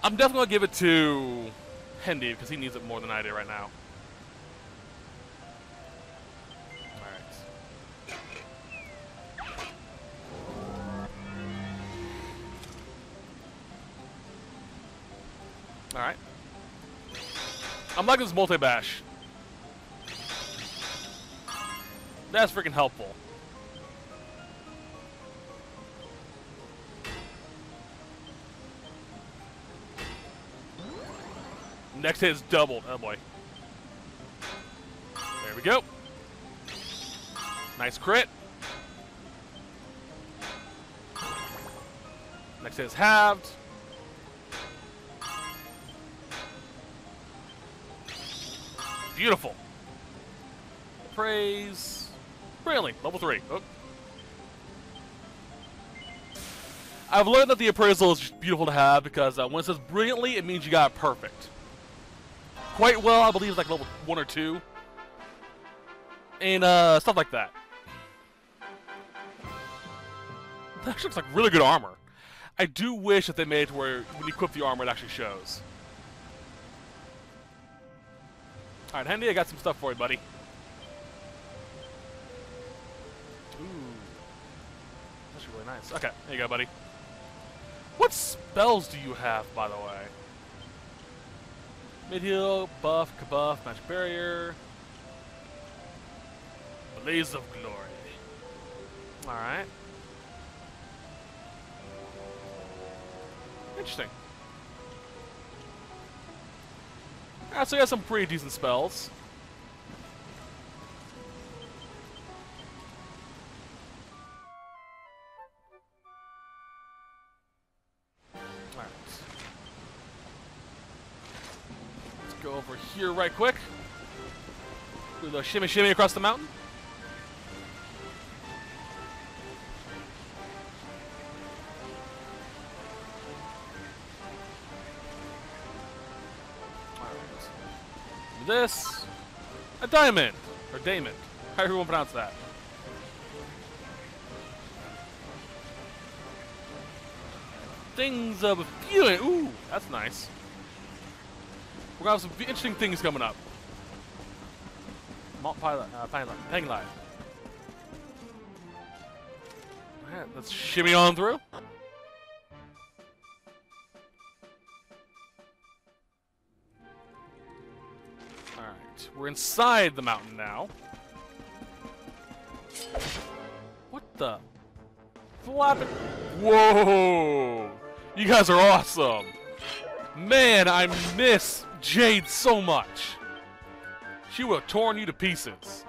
I'm definitely going to give it to Hendy because he needs it more than I do right now. Alright. I'm liking this multi-bash. That's freaking helpful. Next hit is doubled. Oh boy. There we go. Nice crit. Next hit is halved. Beautiful. Praise. Brilliantly. Level 3. Oh. I've learned that the appraisal is just beautiful to have because when it says brilliantly, it means you got it perfect. Quite well, I believe, is like level 1 or 2. And stuff like that. That actually looks like really good armor. I do wish that they made it to where when you equip the armor, it actually shows. Alright, Hendy, I got some stuff for you, buddy. Ooh. That's really nice. Okay, there you go, buddy. What spells do you have, by the way? Mid-heal, buff, kabuff, magic barrier. Blaze of glory. Alright. Interesting. Alright, so you got some pretty decent spells. Alright. Let's go over here right quick. Do a little shimmy shimmy across the mountain. This, a diamond, or Damon, however you want to pronounce that. Things of a feeling. Ooh, that's nice. We're gonna have some interesting things coming up. Penguin. Alright, let's shimmy on through. We're inside the mountain now. What the? Flapping. Whoa! You guys are awesome. Man, I miss Jade so much. She would have torn you to pieces.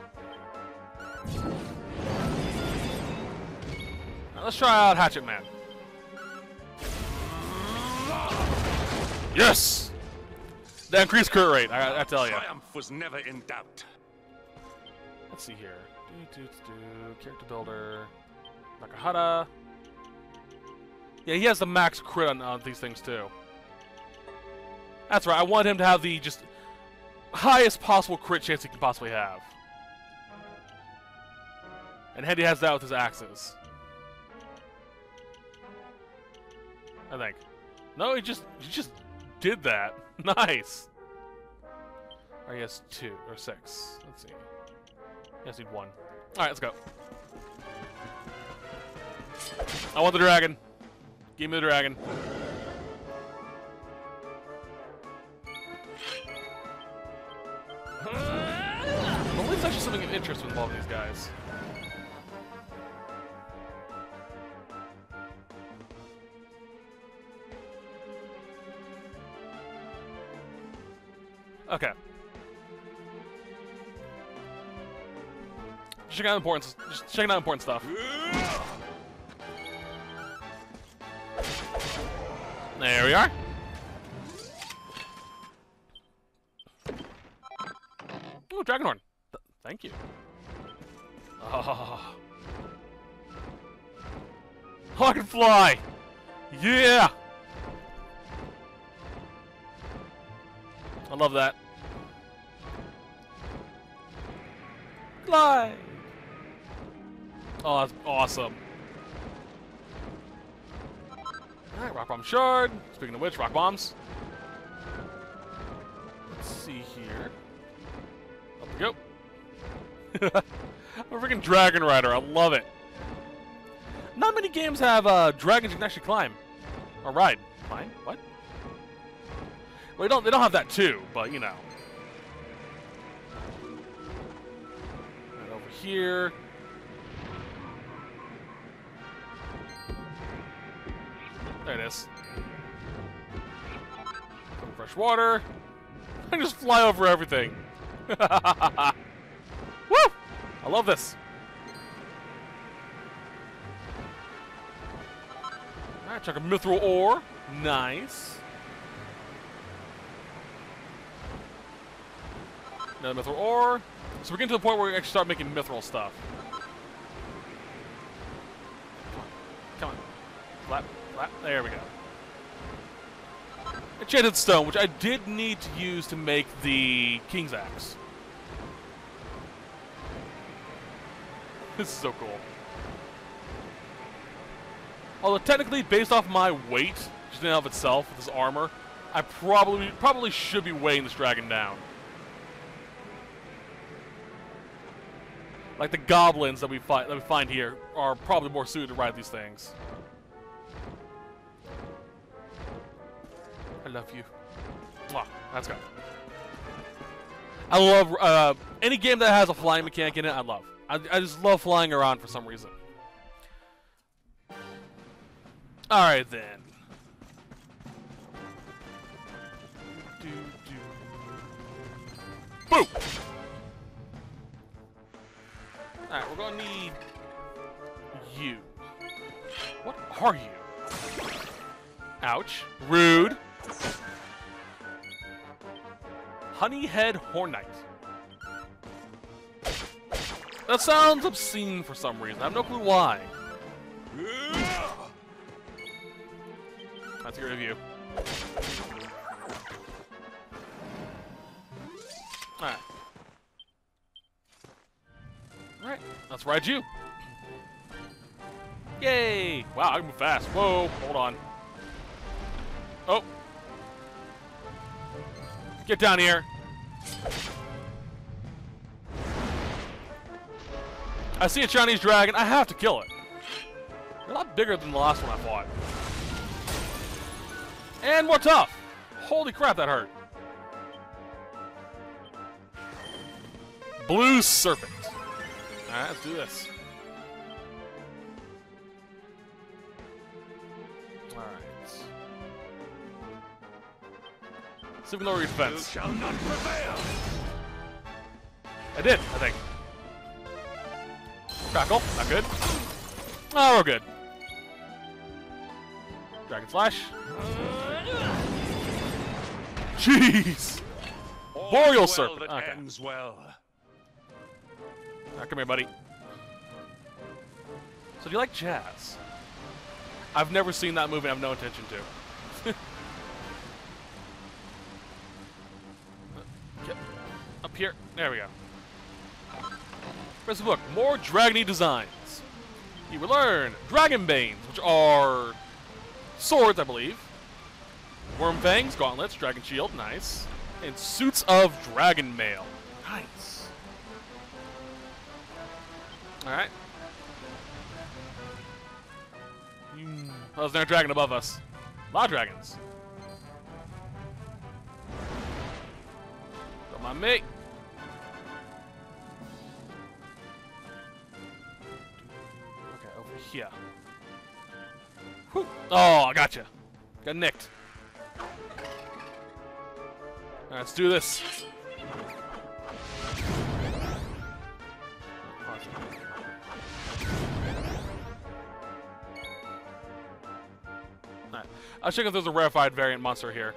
Now let's try out Hatchet Man. Yes! That increased crit rate, I tell you. Triumph was never in doubt. Let's see here. Character builder. Nakahara. Yeah, he has the max crit on these things too. That's right, I want him to have the just highest possible crit chance he can possibly have. And Hendy has that with his axes. I think. No, he just did that. Nice. Or he has 2 or 6. Let's see. He has to need 1. Alright, let's go. I want the dragon. Give me the dragon. Well, there's actually something of interest involving these guys. Okay. Just checking out important stuff. There we are. Ooh, Dragonhorn. Thank you. Oh. Oh, I can fly! Yeah! I love that. Fly! Oh, that's awesome. Alright, rock bomb shard. Speaking of which, rock bombs. Let's see here. Up we go. I'm a freaking dragon rider. I love it. Not many games have dragons you can actually climb. Or ride. Climb? What? Well, they don't have that too, but you know. Right over here. There it is. Some fresh water. I just fly over everything. Woo! I love this. Alright, check a mithril ore. Nice. Another mithril ore. So we're getting to the point where we actually start making mithril stuff. Come on. Flap, flap. There we go. Enchanted stone, which I did need to use to make the King's Axe. This is so cool. Although technically, based off my weight, just in and of itself, with this armor, I probably should be weighing this dragon down. Like the goblins that we find here are probably more suited to ride these things. I love you. Mwah, that's good. I love any game that has a flying mechanic in it. I love. I just love flying around for some reason. All right then. Boom. All right, we're gonna need you. What are you? Ouch. Rude. Honeyhead Hornite. That sounds obscene for some reason. I have no clue why. Let's get rid of you. Alright. Alright, let's ride you. Yay! Wow, I can move fast. Whoa, hold on. Oh. Get down here. I see a Chinese dragon. I have to kill it. They're a lot bigger than the last one I fought. And more tough. Holy crap, that hurt. Blue Serpent. Alright, let's do this. Alright. See if we can lower your defense. You shall not prevail. I did, I think. Crackle, not good. Oh, we're good. Dragon Slash. Jeez! Boreal Serpent. Okay. Ends well. Come here, buddy. So do you like jazz? I've never seen that movie and I have no intention to. Get up here. There we go. Where's the book? More dragony designs. You will learn Dragon Banes, which are swords, I believe. Worm Fangs, Gauntlets, Dragon Shield, nice. And Suits of Dragon Mail. Nice. Alright. Oh, there's another dragon above us. A lot of dragons. Don't mind me. Okay, over here. Whew. Oh, I gotcha. Got nicked. Alright, let's do this. Alright. I was checking if there's a rarefied variant monster here.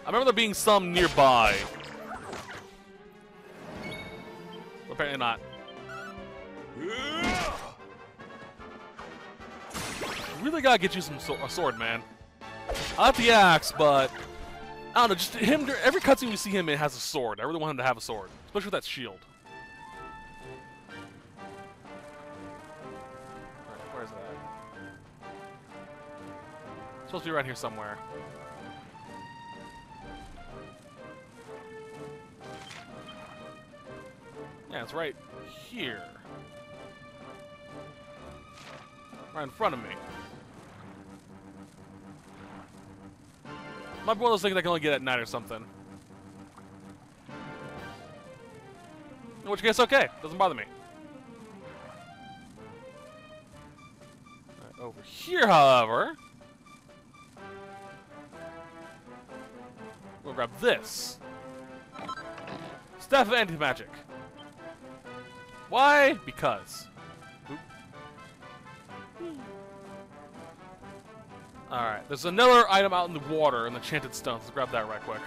I remember there being some nearby. Apparently not. Really gotta get you a sword, man. I like the axe, but I don't know. Just him. Every cutscene we see him in has a sword. I really want him to have a sword, especially with that shield. Alright, where's that? supposed to be around here somewhere. Yeah, it's right here. Right in front of me. Might be one of those things I can only get at night or something. In which case, okay. Doesn't bother me. Right, over here, however, we'll grab this. Staff of Anti-Magic. Why? Because. Alright, there's another item out in the water in the Enchanted Stones. Let's grab that right quick.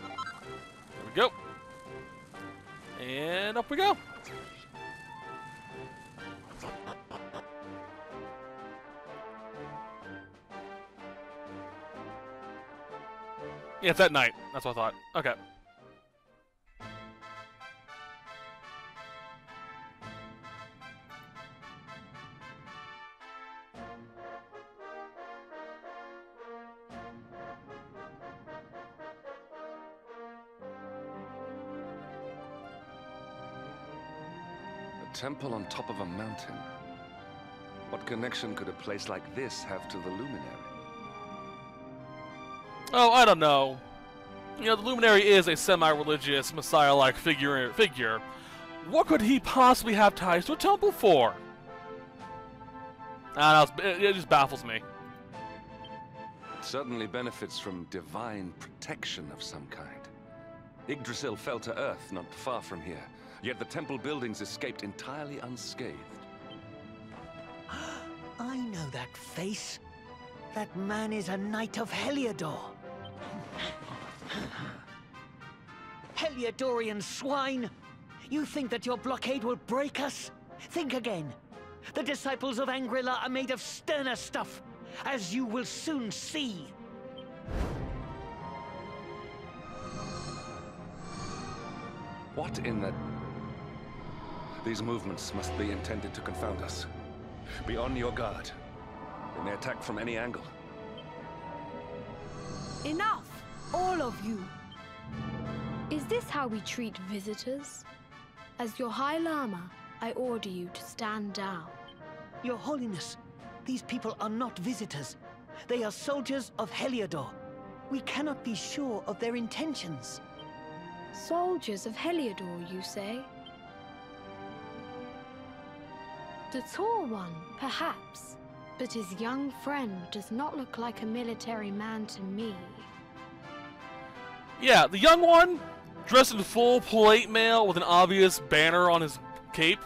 There we go. And up we go. Yeah, it's at night. That's what I thought. Okay. Temple on top of a mountain. What connection could a place like this have to the Luminary? Oh, I don't know. You know, the Luminary is a semi-religious, messiah-like figure. What could he possibly have ties to a temple for? I don't know, it just baffles me. It certainly benefits from divine protection of some kind. Yggdrasil fell to earth not far from here, yet the temple buildings escaped entirely unscathed. I know that face. That man is a knight of Heliodor. Heliodorian swine! You think that your blockade will break us? Think again. The disciples of Angrila are made of sterner stuff, as you will soon see. What in the... These movements must be intended to confound us. Be on your guard. They may attack from any angle. Enough! All of you! Is this how we treat visitors? As your High Lama, I order you to stand down. Your Holiness, these people are not visitors. They are soldiers of Heliodor. We cannot be sure of their intentions. Soldiers of Heliodor, you say? The tall one, perhaps, but his young friend does not look like a military man to me. Yeah, the young one, dressed in full plate mail with an obvious banner on his cape,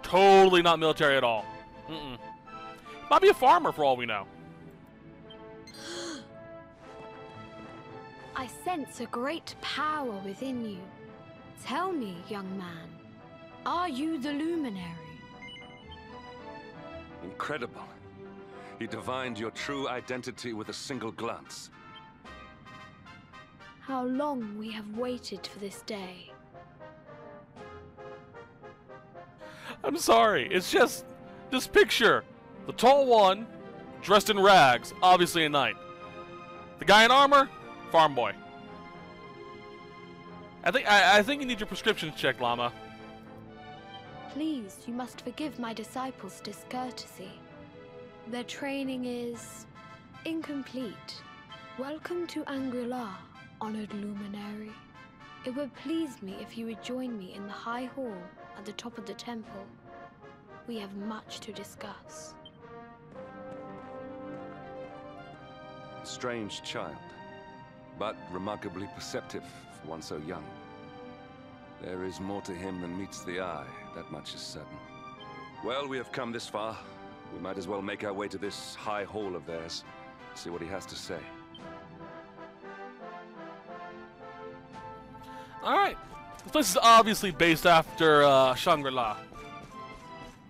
totally not military at all. Might be a farmer for all we know. I sense a great power within you. Tell me, young man, are you the Luminary? Incredible. He divined your true identity with a single glance. How long we have waited for this day. I'm sorry, it's just this picture. The tall one, dressed in rags, obviously a knight. The guy in armor, farm boy. I think you need your prescriptions checked, Llama. Please, you must forgive my disciples' discourtesy. Their training is incomplete. Welcome to Angrila, honored luminary. It would please me if you would join me in the high hall at the top of the temple. We have much to discuss. Strange child, but remarkably perceptive for one so young. There is more to him than meets the eye, that much is certain. Well, we have come this far. We might as well make our way to this high hall of theirs, see what he has to say. Alright. This place is obviously based after Shangri-La.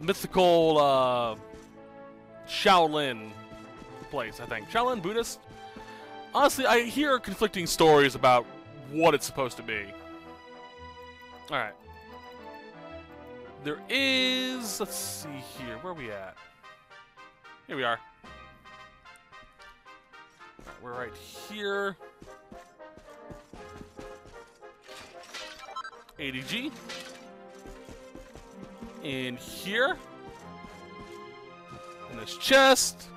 Mythical Shaolin place, I think. Shaolin, Buddhist? Honestly, I hear conflicting stories about what it's supposed to be. Alright. There is... Let's see here. Where are we at? Here we are. Alright, we're right here. ADG. In here. In this chest.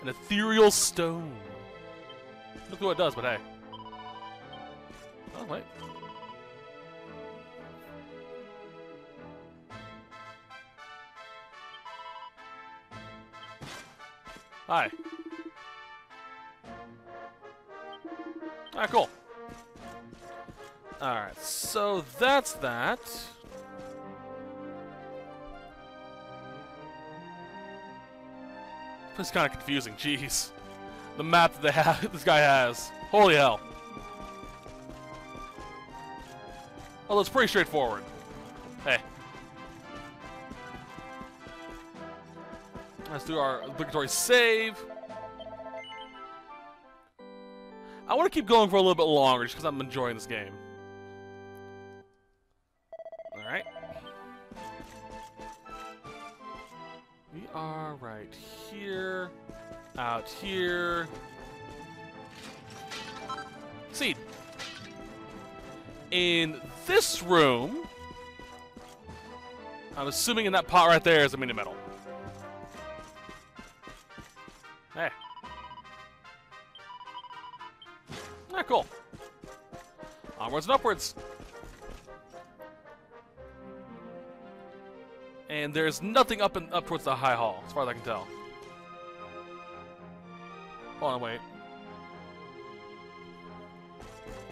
An ethereal stone. Look at what it does, but hey. Oh, wait. Hi. Ah, cool. Alright, so that's that. This is kind of confusing, jeez. The map that they have, this guy has. Holy hell. Well, it's pretty straightforward. Hey. Let's do our obligatory save. I want to keep going for a little bit longer just because I'm enjoying this game. Alright. We are right here. Out here. Seed. In this room, I'm assuming in that pot right there is a mini medal. Hey. Ah, cool. Onwards and upwards. And there's nothing up towards the high hall, as far as I can tell. Hold on, wait.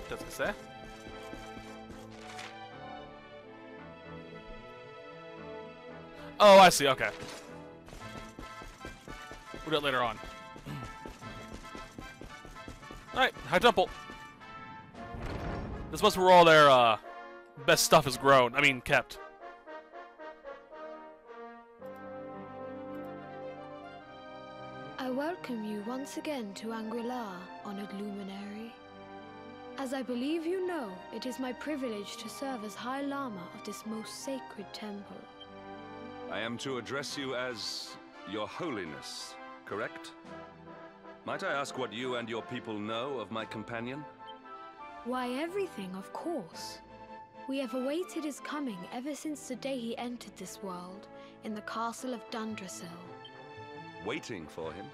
Doesn't say. Oh, I see. Okay. We'll do it later on. Alright, High Temple. This must be where all their best stuff is grown. I mean, kept. I welcome you once again to Angri-La, honored luminary. As I believe you know, it is my privilege to serve as High Lama of this most sacred temple. I am to address you as Your Holiness, correct? Might I ask what you and your people know of my companion? Why, everything, of course. We have awaited his coming ever since the day he entered this world, in the castle of Dundrasil. Waiting for him?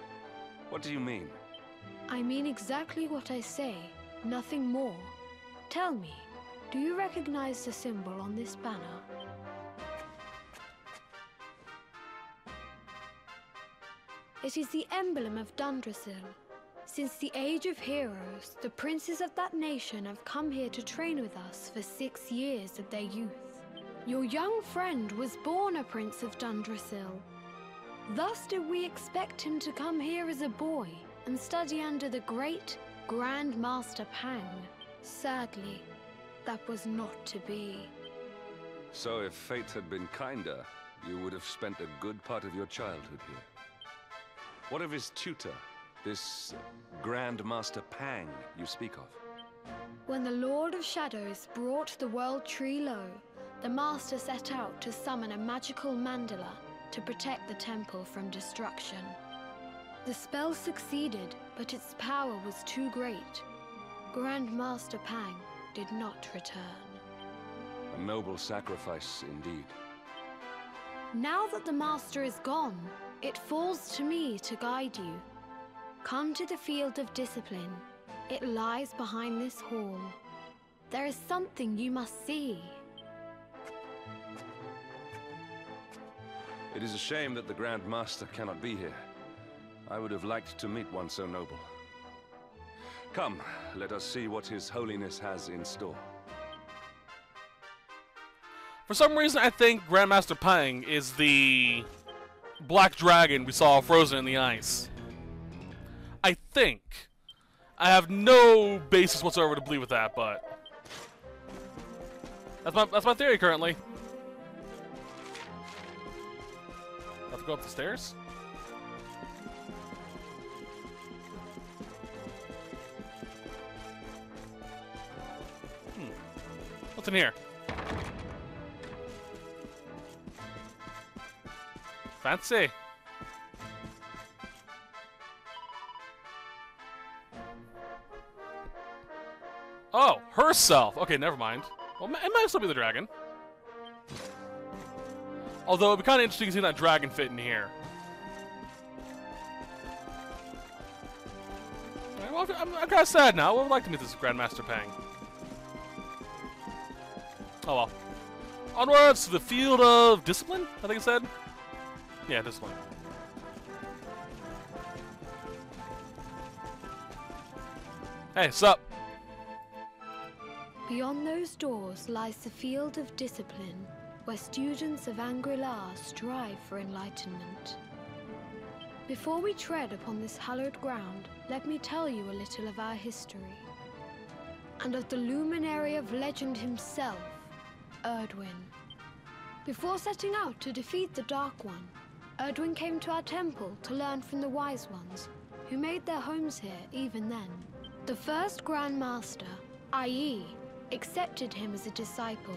What do you mean? I mean exactly what I say, nothing more. Tell me, do you recognize the symbol on this banner? It is the emblem of Dundrasil. Since the Age of Heroes, the princes of that nation have come here to train with us for 6 years of their youth. Your young friend was born a prince of Dundrasil. Thus did we expect him to come here as a boy and study under the great Grand Master Pang. Sadly, that was not to be. So if fate had been kinder, you would have spent a good part of your childhood here. What of his tutor, this Grand Master Pang you speak of? When the Lord of Shadows brought the world tree low, the Master set out to summon a magical mandala to protect the temple from destruction. The spell succeeded, but its power was too great. Grand Master Pang did not return. A noble sacrifice indeed. Now that the Master is gone, it falls to me to guide you. Come to the field of discipline. It lies behind this hall. There is something you must see. It is a shame that the Grand Master cannot be here. I would have liked to meet one so noble. Come, let us see what His Holiness has in store. For some reason, I think Grandmaster Pang is the black dragon we saw frozen in the ice. I think. I have no basis whatsoever to believe with that, but that's my theory currently. Have to go up the stairs? What's in here? Fancy. Oh, herself. Okay, never mind. Well, it might still be the dragon. Although it'd be kind of interesting to see that dragon fit in here. Alright, well, I'm kind of sad now. I would like to meet this Grandmaster Pang. Oh well. Onwards to the field of discipline, I think it said. Yeah, discipline. Hey, sup? Beyond those doors lies the field of discipline, where students of Angri-La strive for enlightenment. Before we tread upon this hallowed ground, let me tell you a little of our history, and of the luminary of legend himself, Erdwin. Before setting out to defeat the Dark One, Erdwin came to our temple to learn from the Wise Ones, who made their homes here even then. The first Grand Master, i.e., accepted him as a disciple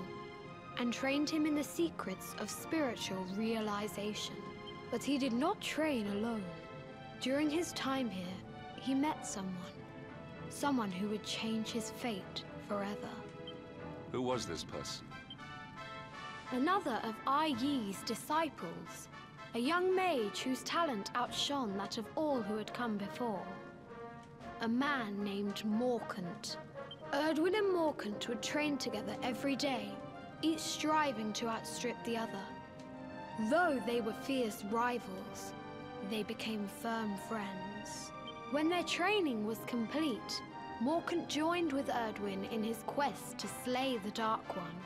and trained him in the secrets of spiritual realization. But he did not train alone. During his time here, he met someone who would change his fate forever. Who was this person? Another of Ai Yi's disciples, a young mage whose talent outshone that of all who had come before. A man named Morkant. Erdwin and Morkant would train together every day, each striving to outstrip the other. Though they were fierce rivals, they became firm friends. When their training was complete, Morkant joined with Erdwin in his quest to slay the Dark One.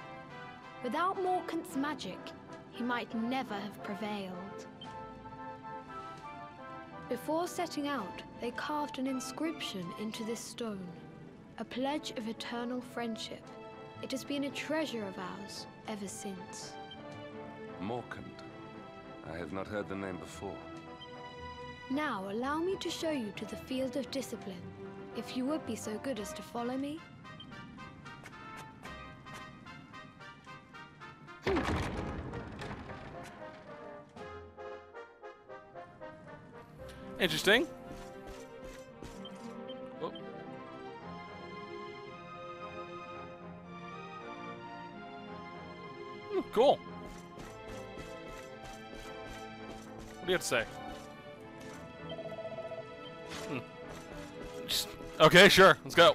Without Morkant's magic, he might never have prevailed. Before setting out, they carved an inscription into this stone, a pledge of eternal friendship. It has been a treasure of ours ever since. Morkant. I have not heard the name before. Now, allow me to show you to the field of discipline, if you would be so good as to follow me. Interesting. Oh. Cool. What do you have to say? Okay, sure. Let's go.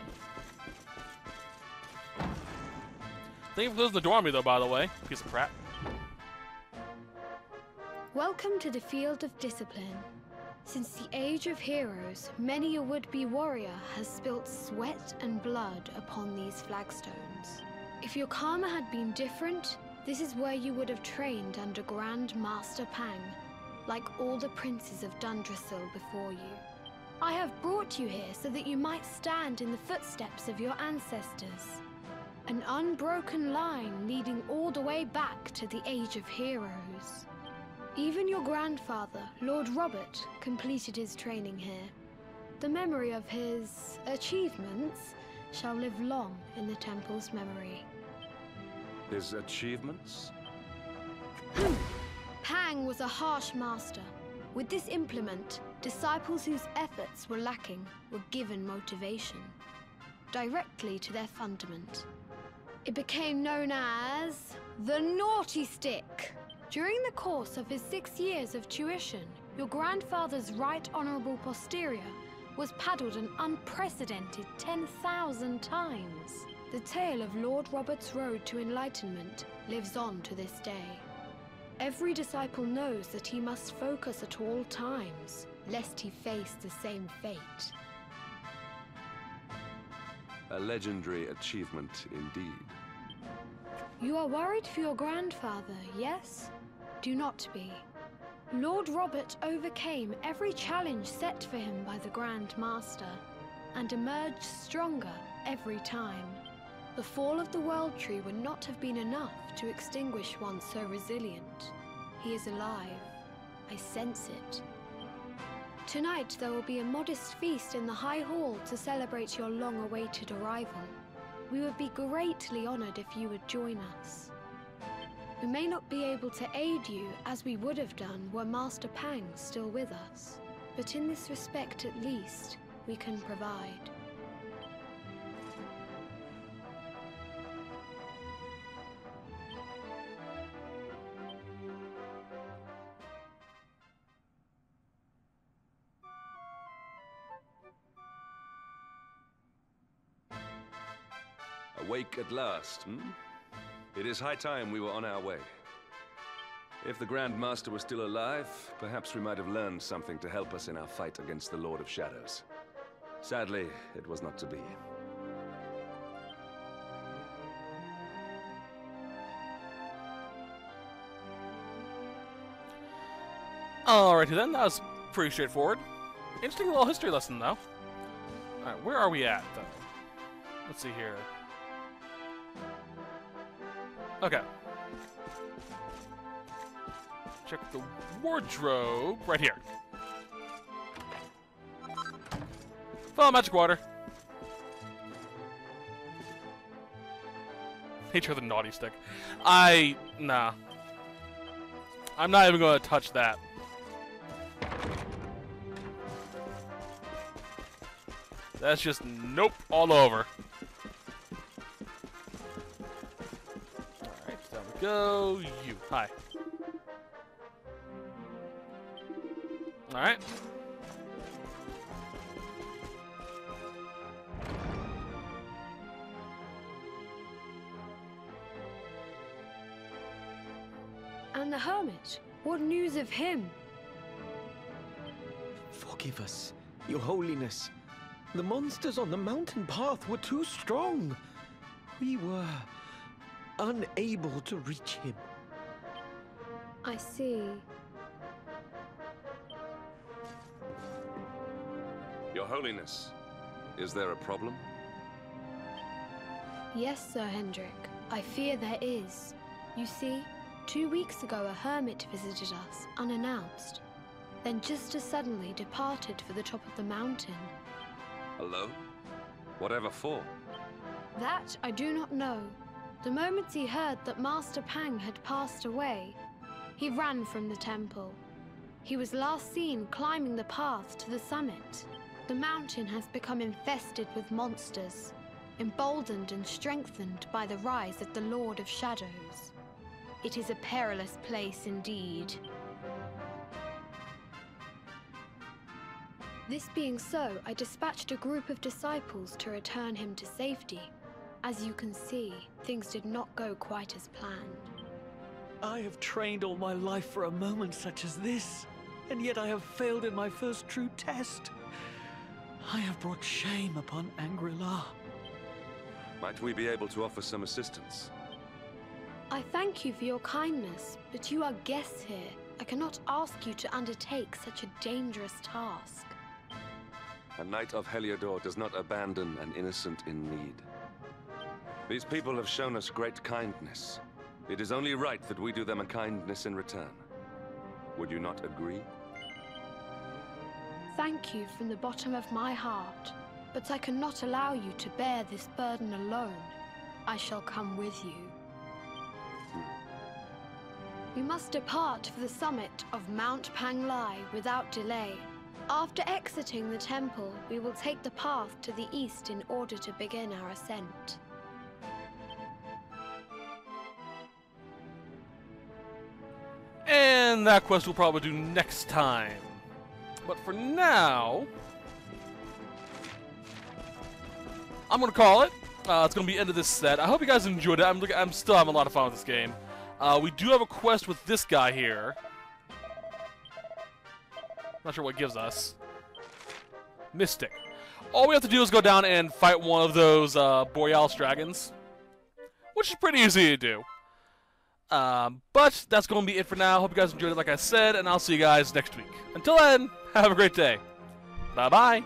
Thank you for closing the door on me, though, by the way. Piece of crap. Welcome to the field of discipline. Since the age of heroes, many a would-be warrior has spilt sweat and blood upon these flagstones. If your karma had been different, this is where you would have trained under Grand Master Pang, like all the princes of Dundrasil before you. I have brought you here so that you might stand in the footsteps of your ancestors. An unbroken line leading all the way back to the age of heroes. Even your grandfather, Lord Robert, completed his training here. The memory of his achievements shall live long in the temple's memory. His achievements? Pang was a harsh master. With this implement, disciples whose efforts were lacking were given motivation, directly to their fundament. It became known as the Naughty Stick. During the course of his 6 years of tuition, your grandfather's right honorable posterior was paddled an unprecedented 10,000 times. The tale of Lord Robert's road to enlightenment lives on to this day. Every disciple knows that he must focus at all times, lest he face the same fate. A legendary achievement indeed. You are worried for your grandfather, yes? Do not be. Lord Robert overcame every challenge set for him by the Grand Master, and emerged stronger every time. The fall of the World Tree would not have been enough to extinguish one so resilient. He is alive. I sense it. Tonight there will be a modest feast in the High Hall to celebrate your long-awaited arrival. We would be greatly honored if you would join us. We may not be able to aid you as we would have done were Master Pang still with us, but in this respect at least, we can provide. Awake at last, hmm? It is high time we were on our way. If the Grand Master was still alive, perhaps we might have learned something to help us in our fight against the Lord of Shadows. Sadly, it was not to be. Alrighty then, that was pretty straightforward. Interesting little history lesson, though. Alright, where are we at, then? Let's see here. Okay. Check the wardrobe right here. Full magic water. Nature of the naughty stick. Nah. I'm not even going to touch that. That's just nope all over. Alright, down we go. You. Hi. Alright. And the hermit? What news of him? Forgive us, Your Holiness. The monsters on the mountain path were too strong. We were unable to reach him. I see. Your Holiness, is there a problem? Yes, Sir Hendrik. I fear there is. You see, 2 weeks ago a hermit visited us, unannounced. Then just as suddenly departed for the top of the mountain. Alone? Whatever for? That I do not know. The moment he heard that Master Pang had passed away, he ran from the temple. He was last seen climbing the path to the summit. The mountain has become infested with monsters, emboldened and strengthened by the rise of the Lord of Shadows. It is a perilous place indeed. This being so, I dispatched a group of disciples to return him to safety. As you can see, things did not go quite as planned. I have trained all my life for a moment such as this, and yet I have failed in my first true test. I have brought shame upon Angri-La. Might we be able to offer some assistance? I thank you for your kindness, but you are guests here. I cannot ask you to undertake such a dangerous task. A knight of Heliodor does not abandon an innocent in need. These people have shown us great kindness. It is only right that we do them a kindness in return. Would you not agree? Thank you from the bottom of my heart, but I cannot allow you to bear this burden alone. I shall come with you. We must depart for the summit of Mount Panglai without delay. After exiting the temple, we will take the path to the east in order to begin our ascent. And that quest we'll probably do next time. But for now, I'm going to call it. It's going to be the end of this set. I hope you guys enjoyed it. I'm still having a lot of fun with this game. We do have a quest with this guy here. Not sure what it gives us. Mystic. All we have to do is go down and fight one of those Borealis dragons, which is pretty easy to do. But that's going to be it for now. Hope you guys enjoyed it like I said, and I'll see you guys next week. Until then, have a great day. Bye-bye.